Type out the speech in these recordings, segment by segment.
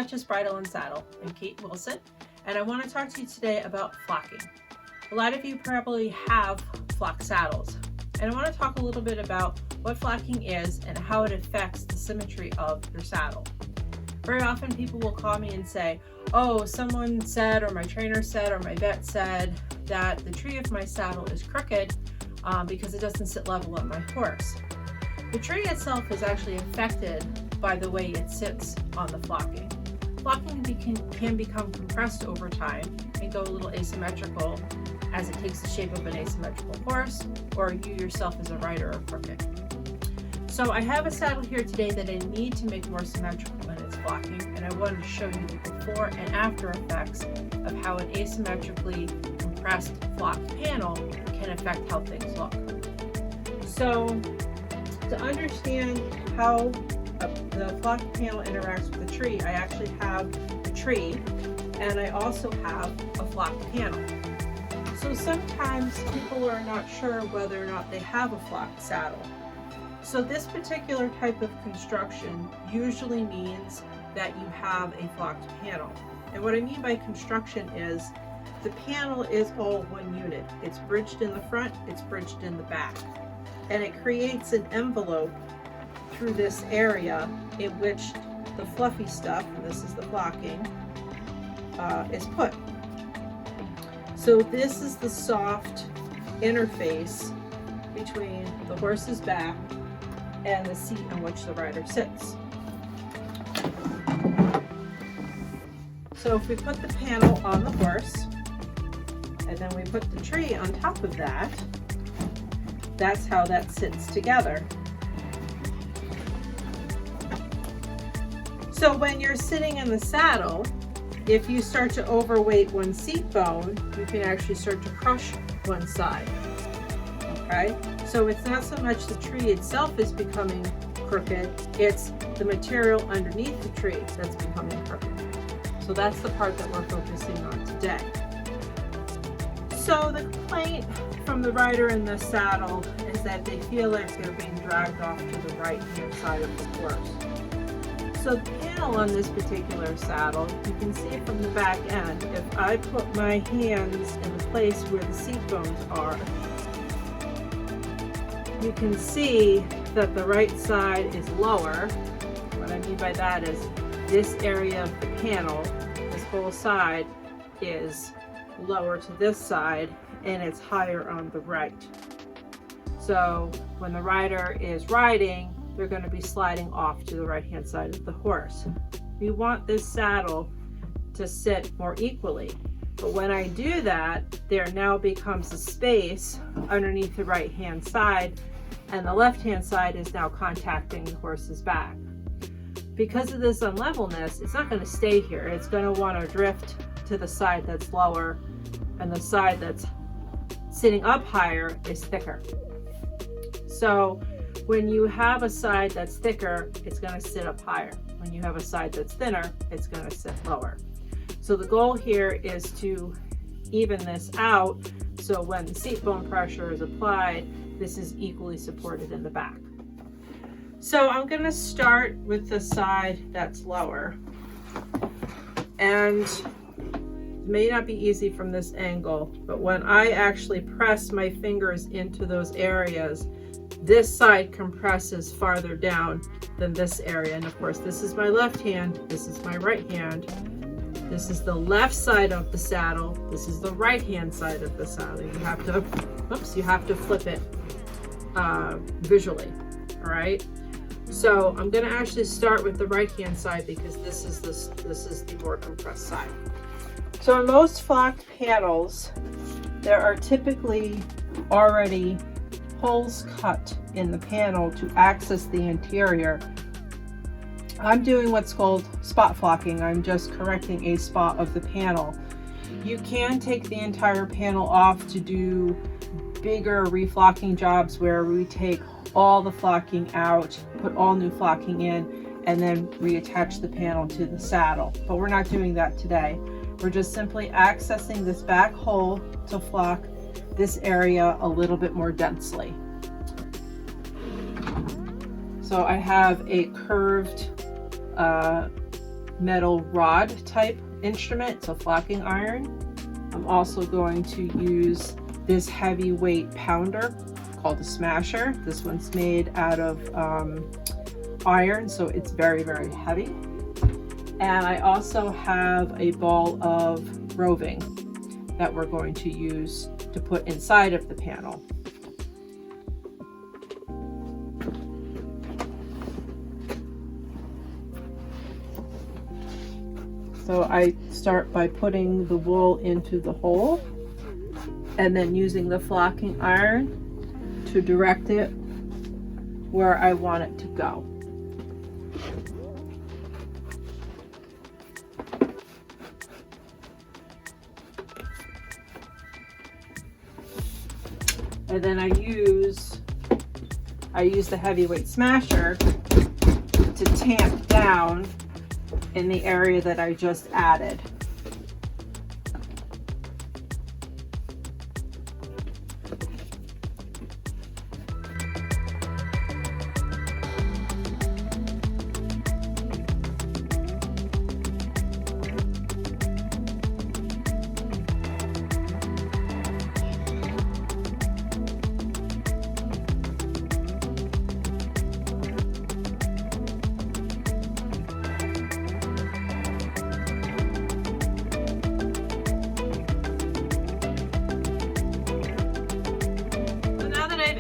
Duchess Bridle and Saddle. I'm Kate Wilson, and I want to talk to you today about flocking. A lot of you probably have flock saddles, and I want to talk a little bit about what flocking is and how it affects the symmetry of your saddle. Very often people will call me and say, oh, someone said, or my trainer said, or my vet said that the tree of my saddle is crooked because it doesn't sit level on my horse. The tree itself is actually affected by the way it sits on the flocking. Flocking can become compressed over time and go a little asymmetrical as it takes the shape of an asymmetrical horse, or you yourself as a rider are crooked. So I have a saddle here today that I need to make more symmetrical in its flocking, and I wanted to show you the before and after effects of how an asymmetrically compressed flocked panel can affect how things look. So to understand how the flocked panel interacts with the tree, I actually have a tree and I also have a flocked panel. So sometimes people are not sure whether or not they have a flocked saddle. So this particular type of construction usually means that you have a flocked panel. And what I mean by construction is the panel is all one unit. It's bridged in the front, it's bridged in the back. And it creates an envelope through this area in which the fluffy stuff, and this is the flocking, is put. So this is the soft interface between the horse's back and the seat on which the rider sits. So if we put the panel on the horse, and then we put the tree on top of that, that's how that sits together. So when you're sitting in the saddle, if you start to overweight one seat bone, you can actually start to crush one side. Okay? So it's not so much the tree itself is becoming crooked, it's the material underneath the tree that's becoming crooked. So that's the part that we're focusing on today. So the complaint from the rider in the saddle is that they feel like they're being dragged off to the right-hand side of the horse. So the panel on this particular saddle, you can see from the back end, if I put my hands in the place where the seat bones are, you can see that the right side is lower. What I mean by that is this area of the panel, this whole side is lower to this side and it's higher on the right. So when the rider is riding, they're going to be sliding off to the right hand side of the horse. We want this saddle to sit more equally. But when I do that, there now becomes a space underneath the right hand side, and the left hand side is now contacting the horse's back. Because of this unlevelness, it's not going to stay here. It's going to want to drift to the side that's lower, and the side that's sitting up higher is thicker. So when you have a side that's thicker, it's going to sit up higher. When you have a side that's thinner, it's going to sit lower. So the goal here is to even this out, so when the seat bone pressure is applied, this is equally supported in the back. So I'm going to start with the side that's lower, and it may not be easy from this angle, but when I actually press my fingers into those areas, this side compresses farther down than this area. And of course, this is my left hand, this is my right hand. This is the left side of the saddle, this is the right hand side of the saddle. You have to flip it visually, all right? So I'm going to actually start with the right hand side because this is the more compressed side. So in most flocked panels, there are typically already holes cut in the panel to access the interior. I'm doing what's called spot flocking. I'm just correcting a spot of the panel. You can take the entire panel off to do bigger reflocking jobs where we take all the flocking out, put all new flocking in, and then reattach the panel to the saddle. But we're not doing that today. We're just simply accessing this back hole to flock this area a little bit more densely. So I have a curved metal rod type instrument, so flocking iron. I'm also going to use this heavyweight pounder called a smasher. This one's made out of iron, so it's very, very heavy. And I also have a ball of roving that we're going to use to put inside of the panel. So I start by putting the wool into the hole and then using the flocking iron to direct it where I want it to go. And then I use the heavyweight smasher to tamp down in the area that I just added.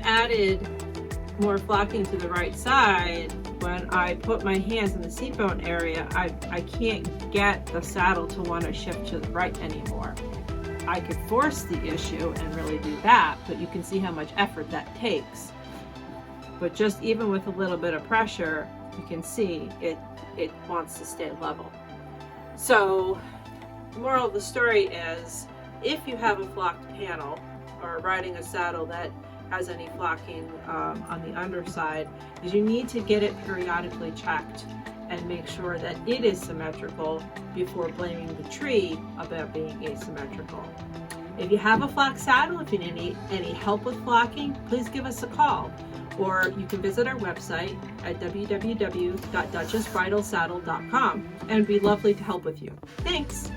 Added more flocking to the right side, when I put my hands in the seat bone area, I can't get the saddle to want to shift to the right anymore. I could force the issue and really do that, but you can see how much effort that takes. But just even with a little bit of pressure, you can see it wants to stay level. So the moral of the story is, if you have a flocked panel or riding a saddle that has any flocking on the underside, is you need to get it periodically checked and make sure that it is symmetrical before blaming the tree about being asymmetrical. If you have a flocked saddle, if you need any help with flocking, please give us a call, or you can visit our website at www.duchessbridalsaddle.com, and it'd be lovely to help with you. Thanks!